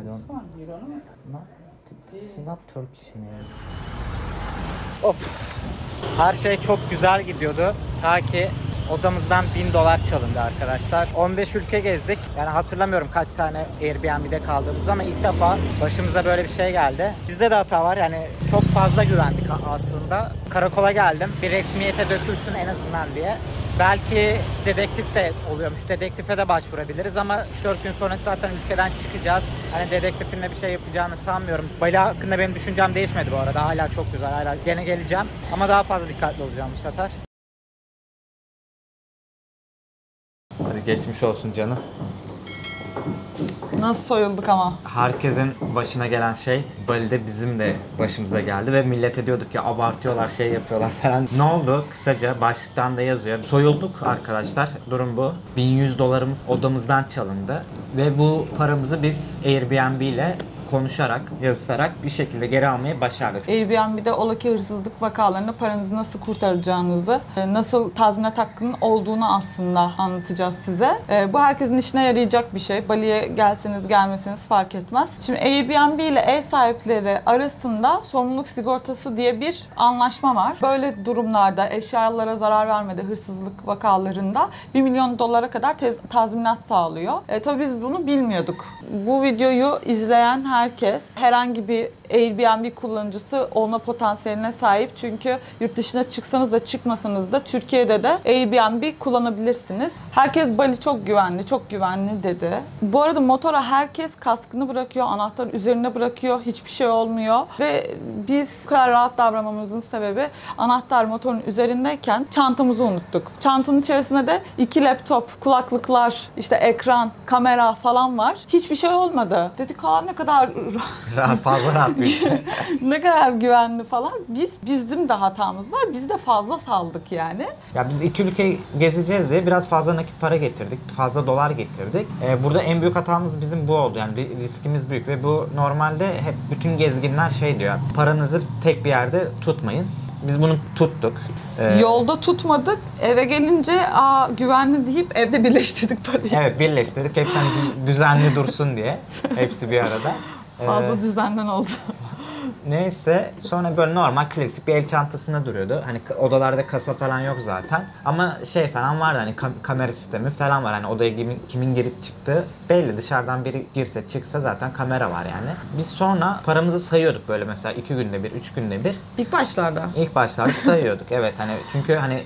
I don't. You don't know? Not, she's not Turkish name. Of. Her şey çok güzel gidiyordu. Ta ki odamızdan $1000 çalındı arkadaşlar. 15 ülke gezdik. Yani hatırlamıyorum kaç tane Airbnb'de kaldığımız ama ilk defa başımıza böyle bir şey geldi. Bizde de hata var. Yani çok fazla güvendik aslında. Karakola geldim. Bir resmiyete dökülsün en azından diye. Belki dedektif de oluyormuş. Dedektife de başvurabiliriz ama 3-4 gün sonra zaten ülkeden çıkacağız. Hani dedektifin de bir şey yapacağını sanmıyorum. Bali hakkında benim düşüncem değişmedi bu arada. Hala çok güzel. Hala gene geleceğim. Ama daha fazla dikkatli olacağım bu sefer. Hadi geçmiş olsun canım. Nasıl soyulduk ama? Herkesin başına gelen şey Bali'de bizim de başımıza geldi ve millete diyorduk ya abartıyorlar, şey yapıyorlar falan. Ne oldu? Kısaca başlıktan da yazıyor. Soyulduk arkadaşlar. Durum bu. $1100 odamızdan çalındı ve bu paramızı biz Airbnb ile konuşarak, yazışarak bir şekilde geri almayı başardık. Airbnb'de olaki hırsızlık vakalarında paranızı nasıl kurtaracağınızı, nasıl tazminat hakkının olduğunu aslında anlatacağız size. Bu herkesin işine yarayacak bir şey. Bali'ye gelseniz gelmeseniz fark etmez. Şimdi Airbnb ile ev sahipleri arasında sorumluluk sigortası diye bir anlaşma var. Böyle durumlarda eşyalara zarar vermede hırsızlık vakalarında $1 milyon kadar tazminat sağlıyor. Tabii biz bunu bilmiyorduk. Bu videoyu izleyen herkes herhangi bir Airbnb kullanıcısı olma potansiyeline sahip. Çünkü yurt dışına çıksanız da çıkmasanız da Türkiye'de de Airbnb kullanabilirsiniz. Herkes Bali çok güvenli, çok güvenli dedi. Bu arada motora herkes kaskını bırakıyor, anahtarı üzerine bırakıyor. Hiçbir şey olmuyor. Ve biz bu kadar rahat davranmamızın sebebi anahtar motorun üzerindeyken çantamızı unuttuk. Çantanın içerisinde de 2 laptop, kulaklıklar, işte ekran, kamera falan var. Hiçbir şey olmadı. Dedik ne kadar Fazla rahat bir ne kadar güvenli falan. Bizim de hatamız var. Biz de fazla saldık yani. Ya biz 2 ülke gezeceğiz diye biraz fazla nakit para getirdik. Fazla dolar getirdik. Burada en büyük hatamız bizim bu oldu. Yani riskimiz büyük ve bu normalde hep bütün gezginler şey diyor. Paranızı tek bir yerde tutmayın. Biz bunu tuttuk. Yolda tutmadık. Eve gelince güvenli deyip evde birleştirdik parayı. Evet, birleştirdik. Hepsi düzenli dursun diye. Hepsi bir arada. Fazla düzenden oldu. Neyse sonra böyle normal klasik bir el çantasında duruyordu. Hani odalarda kasa falan yok zaten. Ama şey falan vardı, hani kamera sistemi falan var. Hani odaya kimin girip çıktığı belli. Dışarıdan biri girse çıksa zaten kamera var yani. Biz sonra paramızı sayıyorduk böyle mesela 2 günde bir, 3 günde bir. İlk başlarda. İlk başlarda sayıyorduk evet, hani çünkü hani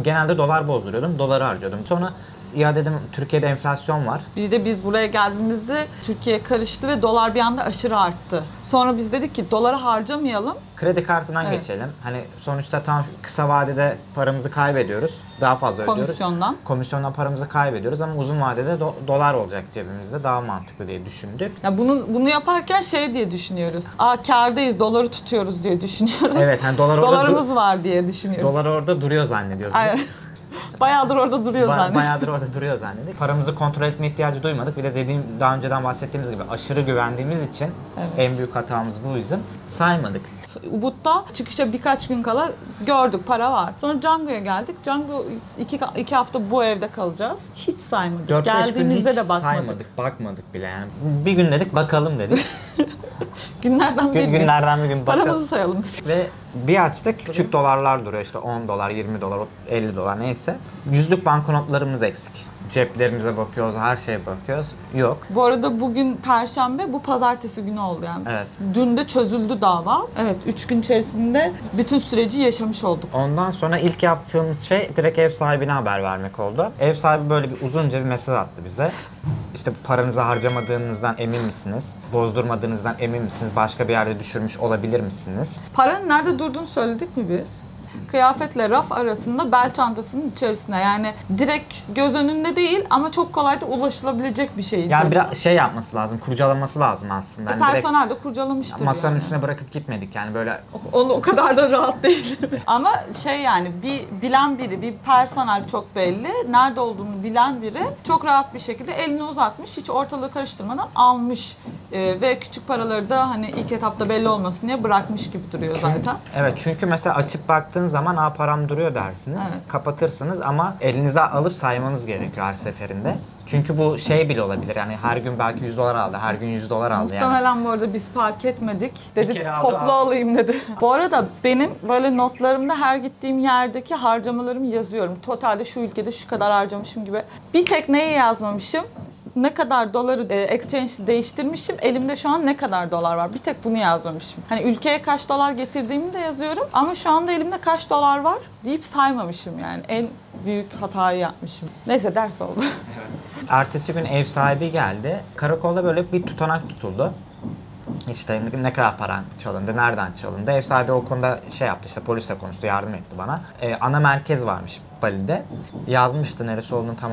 genelde dolar bozduruyordum, doları harcıyordum. Sonra ya dedim Türkiye'de enflasyon var. Biz buraya geldiğimizde Türkiye karıştı ve dolar bir anda aşırı arttı. Sonra biz dedik ki doları harcamayalım. Kredi kartından geçelim. Hani sonuçta tam kısa vadede paramızı kaybediyoruz. Daha fazla ödüyoruz. Komisyondan paramızı kaybediyoruz ama uzun vadede dolar olacak cebimizde, daha mantıklı diye düşündük. Ya bunu yaparken şey diye düşünüyoruz. Kârdayız, doları tutuyoruz diye düşünüyoruz. Evet, hani dolarımız var diye düşünüyoruz. Dolar orada duruyor zannediyoruz. Aynen. Bayağıdır orada duruyor zannediyoruz. Bayağıdır orada duruyor zannediyoruz. Paramızı kontrol etme ihtiyacı duymadık. Bir de daha önceden bahsettiğimiz gibi aşırı güvendiğimiz için en büyük hatamız bu yüzden saymadık. Ubud'da çıkışa birkaç gün kala gördük para var. Sonra Canggu'ya geldik. Canggu 2 hafta bu evde kalacağız. Hiç saymadık. Geldiğimizde de bakmadık. Saymadık, bakmadık bile yani. Bir gün dedik bakalım dedik. Günlerden bir gün bakalım. Paramızı sayalım dedik. Ve bir açtık, küçük dolarlar duruyor işte $10, $20, $50 neyse. Yüzlük banknotlarımız eksik. Ceplerimize bakıyoruz, her şeye bakıyoruz. Yok. Bu arada bugün Perşembe, bu Pazartesi günü oldu yani. Evet. Dün de çözüldü dava. Evet, 3 gün içerisinde bütün süreci yaşamış olduk. Ondan sonra ilk yaptığımız şey direkt ev sahibine haber vermek oldu. Ev sahibi böyle bir uzunca bir mesaj attı bize. İşte paranızı harcamadığınızdan emin misiniz? Bozdurmadığınızdan emin misiniz? Başka bir yerde düşürmüş olabilir misiniz? Paranın nerede durduğunu söyledik mi biz? Kıyafetle raf arasında bel çantasının içerisine, yani direkt göz önünde değil ama çok kolay da ulaşılabilecek bir şey içerisinde. Yani biraz şey yapması lazım, kurcalaması lazım aslında. Yani personel de kurcalamıştır. Masanın yani üstüne bırakıp gitmedik yani böyle. O kadar da rahat değil. Ama şey yani bir bilen biri, bir personel çok belli, nerede olduğunu bilen biri çok rahat bir şekilde elini uzatmış, hiç ortalığı karıştırmadan almış. Ve küçük paraları da hani ilk etapta belli olmasın diye bırakmış gibi duruyor zaten. Evet, çünkü mesela açıp baktığınız zaman param duruyor dersiniz. Evet. Kapatırsınız ama elinize alıp saymanız gerekiyor her seferinde. Çünkü bu şey bile olabilir yani her gün belki 100 dolar aldı, her gün 100 dolar aldı yani. Muhtemelen bu arada biz fark etmedik. Dedi kere aldı, toplu aldı. alayım dedi. Bu arada benim böyle notlarımda her gittiğim yerdeki harcamalarımı yazıyorum. Totalde şu ülkede şu kadar harcamışım gibi. Bir tek neyi yazmamışım? Ne kadar doları exchange değiştirmişim, elimde şu an ne kadar dolar var. Bir tek bunu yazmamışım. Hani ülkeye kaç dolar getirdiğimi de yazıyorum ama şu anda elimde kaç dolar var deyip saymamışım yani. En büyük hatayı yapmışım. Neyse ders oldu. Ertesi gün ev sahibi geldi. Karakolda böyle bir tutanak tutuldu. İşte ne kadar paran çalındı, nereden çalındı. Ev sahibi o konuda şey yaptı, işte polisle konuştu, yardım etti bana. Ana merkez varmış Bali'de. Yazmıştı, neresi olduğunu tam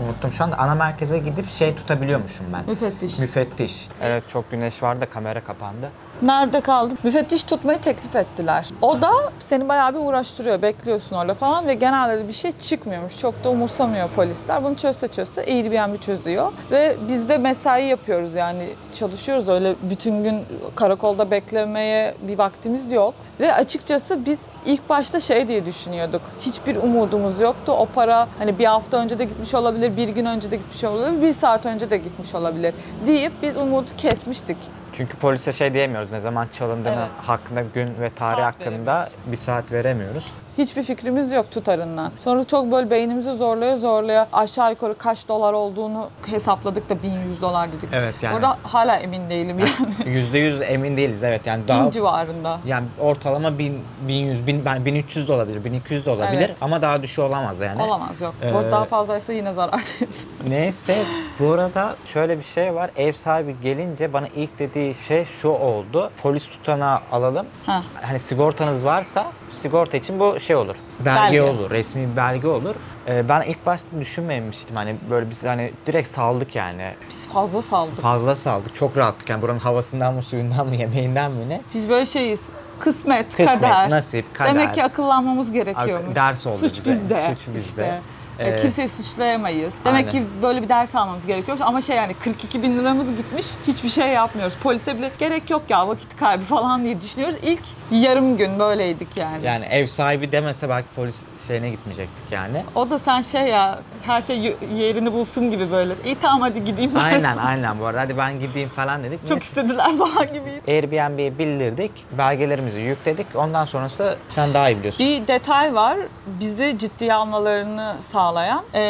unuttum şu anda. Ana merkeze gidip şey tutabiliyormuşum ben. Müfettiş. Müfettiş. Evet, çok güneş vardı da kamera kapandı. Nerede kaldık? Müfettiş tutmayı teklif ettiler. O da seni bayağı bir uğraştırıyor. Bekliyorsun orada falan ve genelde de bir şey çıkmıyormuş. Çok da umursamıyor polisler. Bunu çözse Airbnb çözüyor. Ve biz de mesai yapıyoruz yani çalışıyoruz. Öyle bütün gün karakolda beklemeye bir vaktimiz yok. Ve açıkçası biz ilk başta şey diye düşünüyorduk. Hiçbir umudumuz yoktu. O para hani bir hafta önce de gitmiş olabilir, bir gün önce de gitmiş olabilir, bir saat önce de gitmiş olabilir deyip biz umudu kesmiştik. Çünkü polise şey diyemiyoruz, ne zaman çalındığını hakkında, gün ve tarih Saat hakkında bir saat veremiyoruz. Hiçbir fikrimiz yok tutarından. Sonra çok böyle beynimizi zorlaya aşağı yukarı kaç dolar olduğunu hesapladık da 1100 dolar dedik. Evet yani. Orada hala emin değilim yani. %100 emin değiliz, evet yani daha 1000 civarında. yani ortalama 1100, 1300 de olabilir, 1200 de olabilir Evet. ama daha düşük olamaz yani. Olamaz yok. Bu arada daha fazlaysa yine zarardayız. Neyse, bu arada şöyle bir şey var. Ev sahibi gelince bana ilk dediği şey şu oldu. Polis tutanağı alalım. Heh. Hani sigortanız varsa sigorta için bu şey olur. Belge olur, resmi bir belge olur. Ben ilk başta düşünmemiştim hani böyle biz hani direkt saldık yani. Biz fazla saldık. Fazla saldık. Çok rahattık yani buranın havasından mı, suyundan mı, yemeğinden mi ne? Biz böyle şeyiz. Kısmet, kader. Nasip, kader. Demek ki akıllanmamız gerekiyormuş. Ders oldu Suç bize. bizde. Suç bizde. İşte. Kimseyi suçlayamayız. Aynen. Demek ki böyle bir ders almamız gerekiyormuş ama şey yani 42 bin liramız gitmiş, hiçbir şey yapmıyoruz. Polise bile gerek yok ya, vakit kaybı falan diye düşünüyoruz. İlk yarım gün böyleydik yani. Yani ev sahibi demese belki polis şeyine gitmeyecektik yani. O da sen şey ya, her şey yerini bulsun gibi böyle. İyi tamam hadi gideyim. Aynen bu arada. Hadi ben gideyim falan dedik. Çok istediler falan gibi. Airbnb'ye bildirdik. Belgelerimizi yükledik. Ondan sonrası sen daha iyi biliyorsun. Bir detay var. Bizi ciddiye almalarını sağlayan.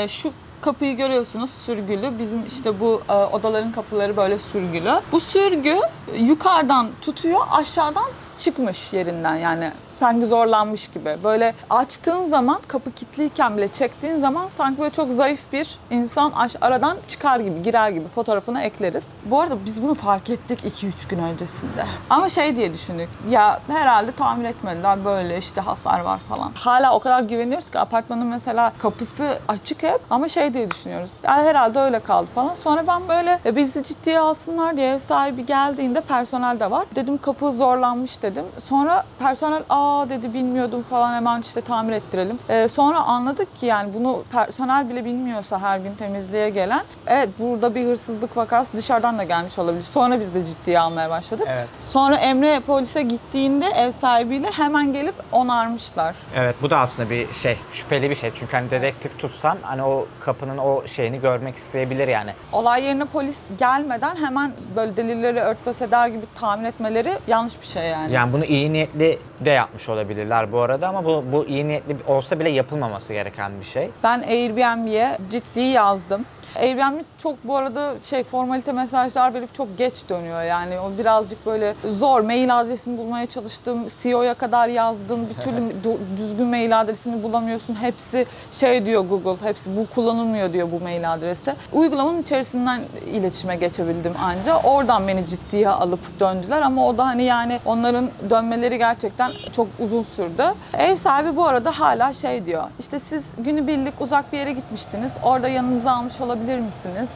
Şu kapıyı görüyorsunuz, sürgülü. Bizim işte bu odaların kapıları böyle sürgülü. Bu sürgü yukarıdan tutuyor, aşağıdan çıkmış yerinden yani. Sanki zorlanmış gibi. Böyle açtığın zaman, kapı kilitliyken bile çektiğin zaman sanki böyle çok zayıf bir insan aradan çıkar gibi, girer gibi fotoğrafını ekleriz. Bu arada biz bunu fark ettik 2-3 gün öncesinde. Ama şey diye düşündük, ya herhalde tamir etmediler, böyle işte hasar var falan. Hala o kadar güveniyoruz ki apartmanın mesela kapısı açık hep ama şey diye düşünüyoruz, ya herhalde öyle kaldı falan. Sonra ben böyle bizi ciddiye alsınlar diye ev sahibi geldiğinde personel de var. Dedim kapı zorlanmış dedim. Sonra personel dedi bilmiyordum falan, hemen işte tamir ettirelim. Sonra anladık ki yani bunu personel bile bilmiyorsa her gün temizliğe gelen, evet burada bir hırsızlık vakası dışarıdan da gelmiş olabilir. Sonra biz de ciddiye almaya başladık. Evet. Sonra Emre polise gittiğinde ev sahibiyle hemen gelip onarmışlar. Evet, bu da aslında bir şey, şüpheli bir şey. Çünkü hani dedektif tutsan hani o kapının o şeyini görmek isteyebilir yani. Olay yerine polis gelmeden hemen böyle delilleri örtbas eder gibi tahmin etmeleri yanlış bir şey yani. Yani bunu iyi niyetli de yapmış olabilirler bu arada ama bu iyi niyetli olsa bile yapılmaması gereken bir şey. Ben Airbnb'ye ciddi yazdım. Airbnb çok bu arada formalite mesajlar verip çok geç dönüyor yani. O birazcık böyle zor. Mail adresini bulmaya çalıştım. CEO'ya kadar yazdım. Bir türlü düzgün mail adresini bulamıyorsun. Hepsi şey diyor Google, hepsi bu kullanılmıyor diyor bu mail adresi. Uygulamanın içerisinden iletişime geçebildim anca. Oradan beni ciddiye alıp döndüler ama o da hani yani onların dönmeleri gerçekten çok uzun sürdü. Ev sahibi bu arada hala şey diyor. İşte siz günübirlik uzak bir yere gitmiştiniz. Orada yanınıza almış olabilir misiniz?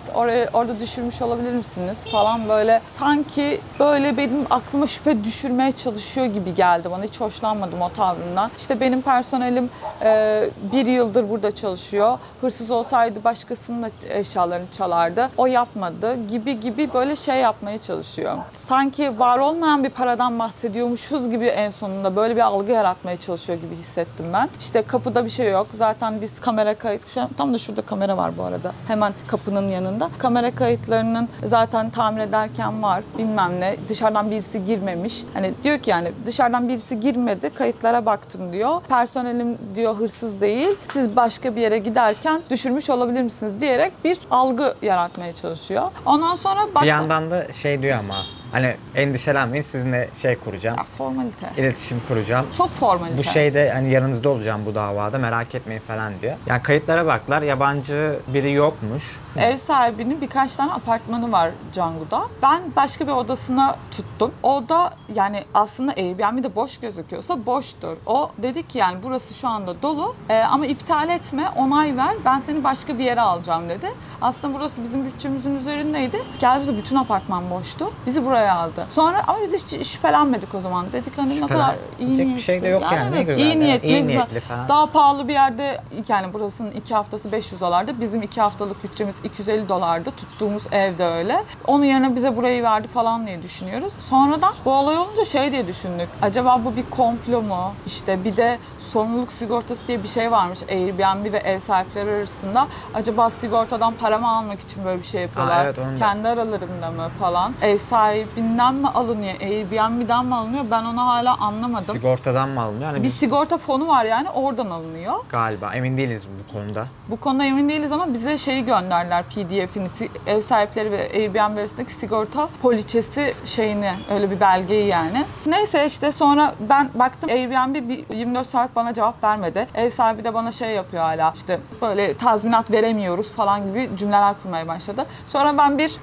Orada düşürmüş olabilir misiniz? Falan böyle sanki böyle benim aklıma şüphe düşürmeye çalışıyor gibi geldi bana. Hiç hoşlanmadım o tavrından. İşte benim personelim 1 yıldır burada çalışıyor. Hırsız olsaydı başkasının da eşyalarını çalardı. O yapmadı gibi böyle şey yapmaya çalışıyor. Sanki var olmayan bir paradan bahsediyormuşuz gibi en sonunda böyle bir algı yaratmaya çalışıyor gibi hissettim ben. İşte kapıda bir şey yok. Zaten biz kamera kayıt. Tam da şurada kamera var bu arada. Hemen hemen kapının yanında. Kamera kayıtlarının zaten tamir ederken var bilmem ne. Dışarıdan birisi girmemiş. Hani diyor ki yani dışarıdan birisi girmedi. Kayıtlara baktım diyor. Personelim diyor hırsız değil. Siz başka bir yere giderken düşürmüş olabilir misiniz diyerek bir algı yaratmaya çalışıyor. Ondan sonra Bir yandan da şey diyor ama hani endişelenmeyin sizinle şey kuracağım. Ya, formalite. İletişim kuracağım. Çok formalite. Bu şeyde hani yanınızda olacağım bu davada merak etmeyin falan diyor. Yani kayıtlara baktılar yabancı biri yokmuş. Ev sahibinin birkaç tane apartmanı var Canggu'da. Ben başka bir odasına tuttum. O da yani aslında Airbnb'de boş gözüküyorsa boştur. O dedi ki yani burası şu anda dolu ama iptal etme, onay ver. Ben seni başka bir yere alacağım dedi. Aslında burası bizim bütçemizin üzerindeydi. Geldi bize bütün apartman boştu. Bizi buraya aldı. Sonra ama biz hiç şüphelenmedik o zaman. Dedik hani ne kadar iyi niyetli. Bir şey de yok yani. Evet, Ne güzel. iyi niyetli, iyi güzel. niyetli falan. Daha pahalı bir yerde yani burasının 2 haftası $500'larda. Bizim 2 haftalık bütçemiz $250'da. Tuttuğumuz evde öyle. Onun yerine bize burayı verdi falan diye düşünüyoruz. Sonradan bu olay olunca şey diye düşündük. Acaba bu bir komplo mu? İşte bir de sorumluluk sigortası diye bir şey varmış Airbnb ve ev sahipleri arasında. Acaba sigortadan para mı almak için böyle bir şey yapıyorlar? Evet, onu da. Kendi aralarında mı falan? Ev sahibinden mi alınıyor? Airbnb'den mi alınıyor? Ben onu hala anlamadım. Sigortadan mı alınıyor? Hani Bir sigorta fonu var yani oradan alınıyor. galiba emin değiliz bu konuda. Bu konuda emin değiliz ama bize şeyi gönderdiler PDF'ini. Ev sahipleri ve Airbnb arasındaki sigorta poliçesi şeyini, öyle bir belgeyi yani. Neyse işte sonra ben baktım Airbnb bir 24 saat bana cevap vermedi. Ev sahibi de bana şey yapıyor hala işte böyle tazminat veremiyoruz falan gibi cümleler kurmaya başladı. Sonra ben bir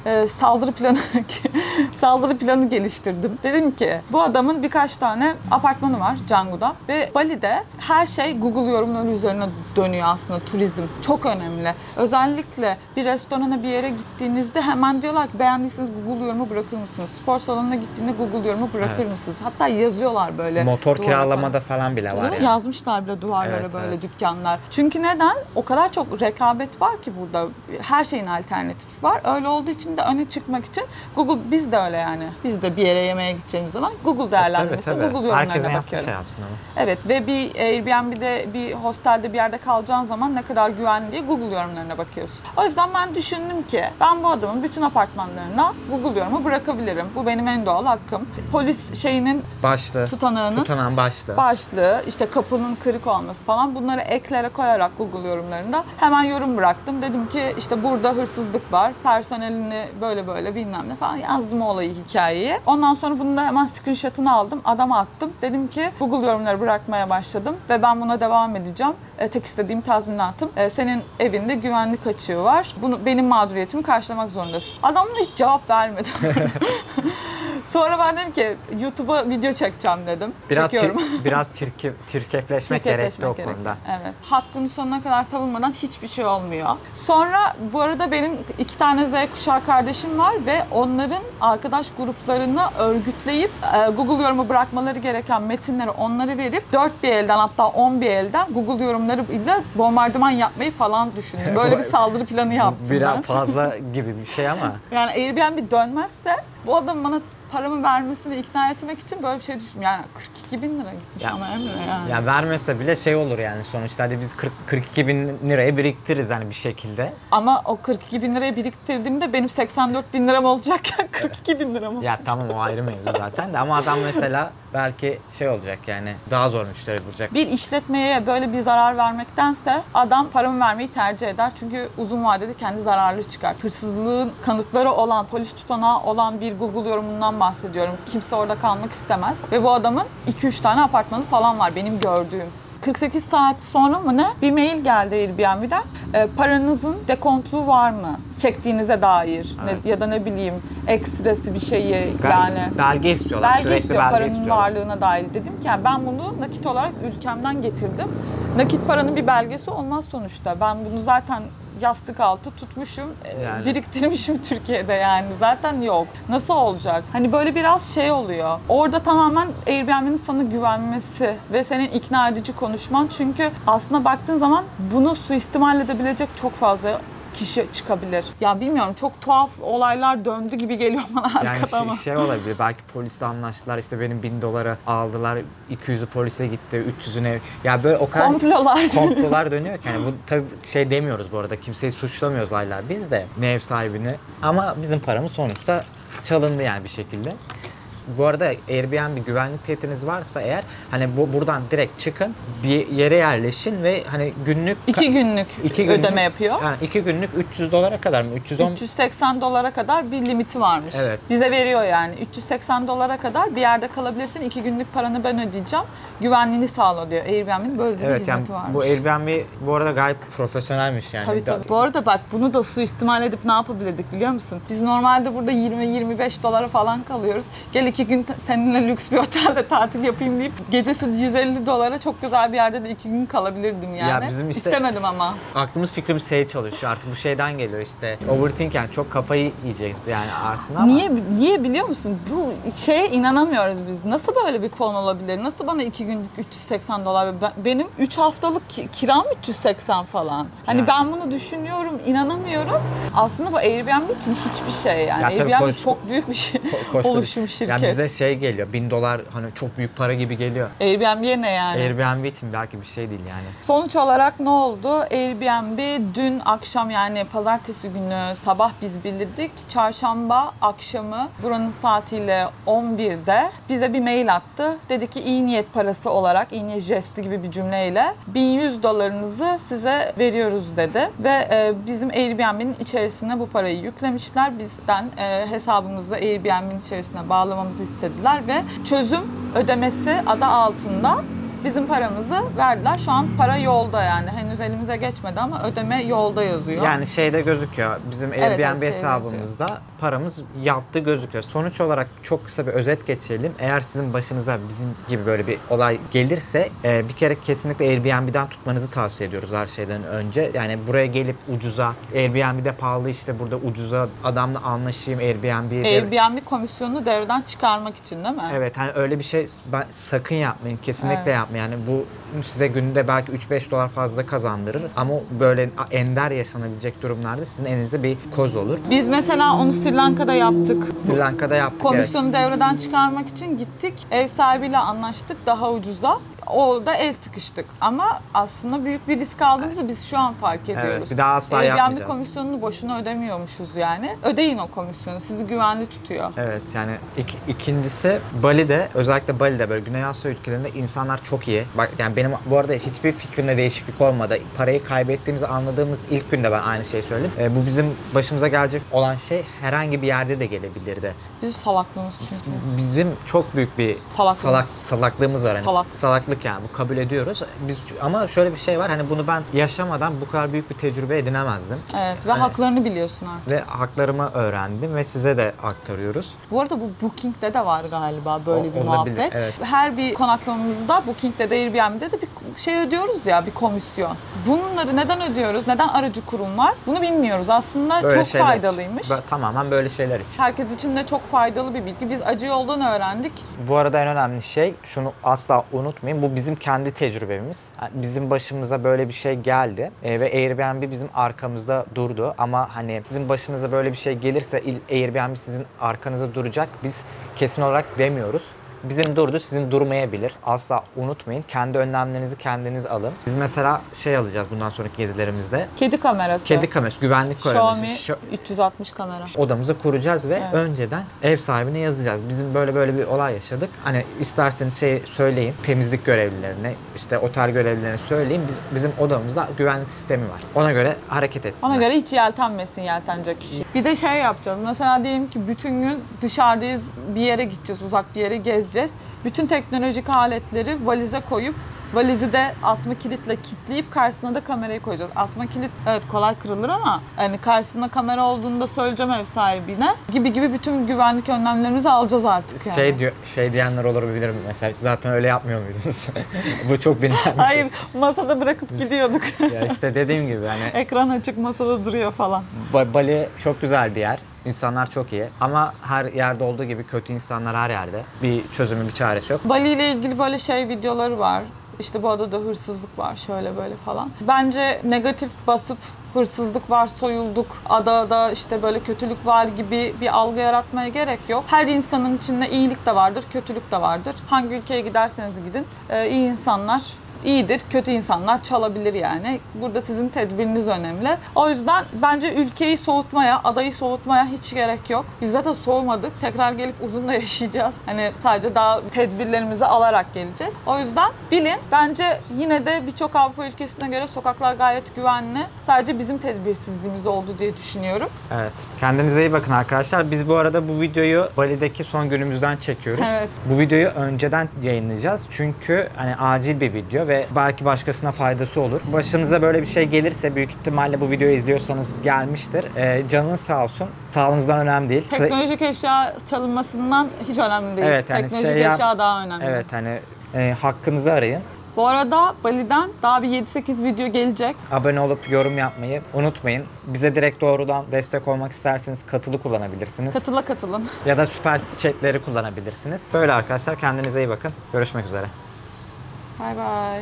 saldırı planı geliştirdim. Dedim ki bu adamın birkaç tane apartmanı var Canggu'da ve Bali'de her şey Google yorumları üzerine dönüyor aslında turizm. Çok önemli. Özellikle bir restorana bir yere gittiğinizde hemen diyorlar ki beğendiyseniz Google yorumu bırakır mısınız? Spor salonuna gittiğinde Google yorumu bırakır mısınız? Hatta yazıyorlar böyle. Motor duvara kiralamada falan bile var yani. Yazmışlar bile duvarlara Evet, böyle evet. dükkanlar. Çünkü neden? O kadar çok rekabet var ki burada. Her şeyin alternatifi var. Öyle olduğu için de öne çıkmak için Google biz de öyle yani. Biz de bir yere yemeğe gideceğimiz zaman Google değerlendirmesine Tabii. Google yorumlarına Herkesin yaptığı bakıyorum. şey aslında. Evet ve bir Airbnb'de bir hostelde bir yerde kalacağın zaman ne kadar güvenli diye Google yorumlarına bakıyorsun. O yüzden ben düşündüm ki ben bu adamın bütün apartmanlarına Google yorumu bırakabilirim. Bu benim en doğal hakkım. Polis şeyinin Başlı. Tutanağın başlı. başlığı, işte kapının kırık olması falan bunları eklere koyarak Google yorumlarında hemen yorum bıraktım. Dedim ki işte burada hırsızlık var, personelini böyle böyle bilmem ne falan yazdım o olayı, hikayeyi. Ondan sonra bunu da hemen screenshot'ını aldım, adama attım. Dedim ki Google yorumları bırakmaya başladım ve ben buna devam edeceğim. Tek istediğim tazminatım. Senin evinde güvenlik açığı var. Bunu benim mağduriyetimi karşılamak zorundasın. Adam da hiç cevap vermedi. Sonra ben dedim ki YouTube'a video çekeceğim dedim. Çekiyorum. Biraz çirkefleşmek gerekti o konuda. Evet. Hakkını sonuna kadar savunmadan hiçbir şey olmuyor. Sonra bu arada benim 2 tane Z kuşağı kardeşim var ve onların arkadaş gruplarını örgütleyip Google yorumu bırakmaları gereken metinleri onlara verip 4 bir elden hatta 10 bir elden Google yorumlarıyla bombardıman yapmayı falan düşündüm. Böyle bir saldırı planı yaptım Biraz ben. fazla gibi bir şey ama. Yani Airbnb dönmezse bu adam bana paramı vermesini ikna etmek için böyle bir şey düşündüm. Yani 42 bin lira gitmiş Ya, ama Emre yani. Ya vermese bile şey olur yani sonuçta hadi biz 42 bin lirayı biriktiririz hani bir şekilde. Ama o 42 bin lirayı biriktirdiğimde benim 84 bin liram olacakken 42 bin liram olacak. Ya tamam o ayrı mevzu zaten de ama adam mesela belki şey olacak yani daha zor müşteri bulacak. Bir işletmeye böyle bir zarar vermektense adam paramı vermeyi tercih eder. Çünkü uzun vadede kendi zararlı çıkar. Hırsızlığın kanıtları olan, polis tutanağı olan bir Google yorumundan bahsediyorum. Kimse orada kalmak istemez. Ve bu adamın 2-3 tane apartmanı falan var benim gördüğüm. 48 saat sonra mı ne? Bir mail geldi Airbnb'den. Paranızın dekontu var mı? Çektiğinize dair. Evet. Ya da ne bileyim ekstresi bir şeyi yani. Belge istiyorlar. Belge Sürekli istiyor belge paranın istiyorlar. varlığına dair. Dedim ki yani ben bunu nakit olarak ülkemden getirdim. Nakit paranın bir belgesi olmaz sonuçta. Ben bunu zaten yastık altı tutmuşum, Yani. biriktirmişim Türkiye'de yani. Zaten yok. Nasıl olacak? Hani böyle biraz şey oluyor. Orada tamamen Airbnb'nin sana güvenmesi ve senin ikna edici konuşman. Çünkü aslında baktığın zaman bunu suistimal edebilecek çok fazla kişi çıkabilir. Ya bilmiyorum, çok tuhaf olaylar döndü gibi geliyor bana Yani arkada ama. şey olabilir, belki polisle anlaştılar, işte benim 1000 doları aldılar, 200'ü polise gitti, 300'üne, ya böyle o kadar komplolar dönüyor ki. Yani bu tabii şey demiyoruz bu arada, kimseyi suçlamıyoruz hala biz de, ne ev sahibini, ama bizim paramız sonuçta çalındı yani bir şekilde. Bu arada Airbnb güvenlik tehditiniz varsa eğer, hani buradan direkt çıkın, bir yere yerleşin ve hani günlük 2 günlük ödeme yapıyor. Yani 2 günlük 300 dolara kadar mı? 380 dolara kadar bir limiti varmış. Evet. Bize veriyor yani. 380 dolara kadar bir yerde kalabilirsin. 2 günlük paranı ben ödeyeceğim. Güvenliğini sağla diyor. Airbnb'nin böyle bir hizmeti yani varmış. bu Airbnb bu arada gayet profesyonelmiş yani. Tabii. Bu arada bak, bunu da suistimal edip ne yapabilirdik biliyor musun? Biz normalde burada 20-25 dolara falan kalıyoruz. Gel 2 gün seninle lüks bir otelde tatil yapayım deyip gecesi 150 dolara çok güzel bir yerde de 2 gün kalabilirdim yani. Ya bizim işte İstemedim ama. aklımız fikrimiz şey çalışıyor artık, bu şeyden geliyor işte. Overthink, yani çok kafayı yiyeceğiz yani aslında ama. Niye biliyor musun? Bu şeye inanamıyoruz biz. Nasıl böyle bir fon olabilir? Nasıl bana 2 günlük 380 dolar? Benim 3 haftalık kiram 380 falan. Hani Yani. ben bunu düşünüyorum, inanamıyorum. Aslında bu Airbnb için hiçbir şey yani. Ya tabii Airbnb çok büyük bir şey. Oluşum şirket. Yani bize şey geliyor, 1000 dolar hani çok büyük para gibi geliyor. Airbnb'ye ne yani? Airbnb için belki bir şey değil yani. Sonuç olarak ne oldu? Airbnb dün akşam, yani pazartesi günü sabah biz bildirdik. Çarşamba akşamı buranın saatiyle 11'de bize bir mail attı. Dedi ki iyi niyet parası olarak, iyi niyet jesti gibi bir cümleyle 1100 dolarınızı size veriyoruz dedi. Ve bizim Airbnb'nin içerisine bu parayı yüklemişler. Bizden hesabımızı Airbnb'nin içerisine bağlamamızı istediler ve çözüm ödemesi adı altında bizim paramızı verdiler. Şu an para yolda yani. Henüz elimize geçmedi ama ödeme yolda yazıyor. Yani şeyde gözüküyor. Bizim Airbnb hesabımızda paramız yattı gözüküyor. Sonuç olarak çok kısa bir özet geçelim. Eğer sizin başınıza bizim gibi böyle bir olay gelirse bir kere kesinlikle Airbnb'den tutmanızı tavsiye ediyoruz her şeyden önce. Yani buraya gelip ucuza, Airbnb'de pahalı, işte burada ucuza adamla anlaşayım, Airbnb komisyonunu devreden çıkarmak için değil mi? Evet, hani öyle bir şey sakın yapmayın. Kesinlikle yapmayın. Yani bu size günde belki 3-5 dolar fazla kazandırır ama böyle ender yaşanabilecek durumlarda sizin elinizde bir koz olur. Biz mesela onu Sri Lanka'da yaptık. Sri Lanka'da yaptık. Komisyonu devreden çıkarmak için gittik. Ev sahibiyle anlaştık daha ucuza. Orada el sıkıştık. Ama aslında büyük bir risk aldığımızı biz şu an fark ediyoruz. Evet, bir daha asla yapmayacağız. Airbnb komisyonunu boşuna ödemiyormuşuz yani. Ödeyin o komisyonu. Sizi güvenli tutuyor. Evet, yani ikincisi Bali'de, özellikle Bali'de böyle Güney Asya ülkelerinde insanlar çok iyi. Bak yani benim bu arada hiçbir fikrimde değişiklik olmadı. Parayı kaybettiğimizi anladığımız ilk günde ben aynı şeyi söyledim. Bu bizim başımıza gelecek olan şey herhangi bir yerde de gelebilirdi. Bizim salaklığımız çünkü. Bizim çok büyük bir salaklığımız var. Yani. Salaklık yani, bu kabul ediyoruz. Ama şöyle bir şey var, hani bunu ben yaşamadan bu kadar büyük bir tecrübe edinemezdim. Evet ve haklarını biliyorsun artık. Ve haklarımı öğrendim ve size de aktarıyoruz. Bu arada bu Booking'de de var galiba böyle bir muhabbet. Evet. Her bir konaklamamızda, Booking'de de Airbnb'de de bir şey ödüyoruz ya, bir komisyon. Bunları neden ödüyoruz? Neden aracı kurum var? Bunu bilmiyoruz. Aslında böyle çok faydalıymış. Tamamen böyle şeyler için. Herkes için de çok faydalı bir bilgi. Biz acı yoldan öğrendik. Bu arada en önemli şey, şunu asla unutmayın. Bu bizim kendi tecrübemiz. Bizim başımıza böyle bir şey geldi ve Airbnb bizim arkamızda durdu. Ama hani sizin başınıza böyle bir şey gelirse Airbnb sizin arkanızda duracak. Biz kesin olarak demiyoruz. Bizim durdu, sizin durmayabilir. Asla unutmayın. Kendi önlemlerinizi kendiniz alın. Biz mesela şey alacağız bundan sonraki gezilerimizde. Kedi kamerası. Kedi kamerası, güvenlik kamerası. Xiaomi 360 kamera. Odamıza kuracağız ve önceden ev sahibine yazacağız. Bizim böyle bir olay yaşadık. Hani isterseniz şey söyleyin, temizlik görevlilerine, işte otel görevlilerine söyleyin. Bizim odamızda güvenlik sistemi var. Ona göre hareket etsinler. Ona göre hiç yeltenmesin yeltenecek kişi. Bir de şey yapacağız. Mesela diyelim ki bütün gün dışarıdayız, bir yere gideceğiz, uzak bir yere gezeceğiz. Bütün teknolojik aletleri valize koyup valizi de asma kilitle kilitleyip karşısına da kamerayı koyacağız. Asma kilit evet kolay kırılır ama yani karşısında kamera olduğunu da söyleyeceğim ev sahibine. Gibi bütün güvenlik önlemlerimizi alacağız artık yani. Şey diyenler olabilir mesela, zaten öyle yapmıyor muydunuz? Bu çok bilinen bir şey. Hayır, masada bırakıp gidiyorduk. Ya işte dediğim gibi hani. Ekran açık, masada duruyor falan. Bali çok güzel bir yer. İnsanlar çok iyi ama her yerde olduğu gibi kötü insanlar her yerde. Bir çözümü, bir çaresi yok. Bali ile ilgili böyle şey videoları var. İşte bu adada hırsızlık var, şöyle böyle falan. Bence negatif basıp hırsızlık var, soyulduk, adada işte böyle kötülük var gibi bir algı yaratmaya gerek yok. Her insanın içinde iyilik de vardır, kötülük de vardır. Hangi ülkeye giderseniz gidin, iyi insanlar iyidir, kötü insanlar çalabilir yani. Burada sizin tedbiriniz önemli. O yüzden bence ülkeyi soğutmaya, adayı soğutmaya hiç gerek yok. Biz zaten soğumadık. Tekrar gelip uzun da yaşayacağız. Hani sadece daha tedbirlerimizi alarak geleceğiz. O yüzden bilin. Bence yine de birçok Avrupa ülkesine göre sokaklar gayet güvenli. Sadece bizim tedbirsizliğimiz oldu diye düşünüyorum. Evet. Kendinize iyi bakın arkadaşlar. Biz bu arada bu videoyu Bali'deki son günümüzden çekiyoruz. Evet. Bu videoyu önceden yayınlayacağız. Çünkü hani acil bir video ve belki başkasına faydası olur. Başınıza böyle bir şey gelirse büyük ihtimalle bu videoyu izliyorsanız gelmiştir. Canınız sağ olsun. Sağlığınızdan önemli değil. Teknolojik eşya çalınmasından hiç önemli değil. Evet, hani teknolojik eşya daha önemli. Evet, hani hakkınızı arayın. Bu arada Bali'den daha bir 7-8 video gelecek. Abone olup yorum yapmayı unutmayın. Bize direkt doğrudan destek olmak isterseniz katılı kullanabilirsiniz. Katılın. Ya da süper chatleri kullanabilirsiniz. Böyle arkadaşlar, kendinize iyi bakın. Görüşmek üzere. Bay bay.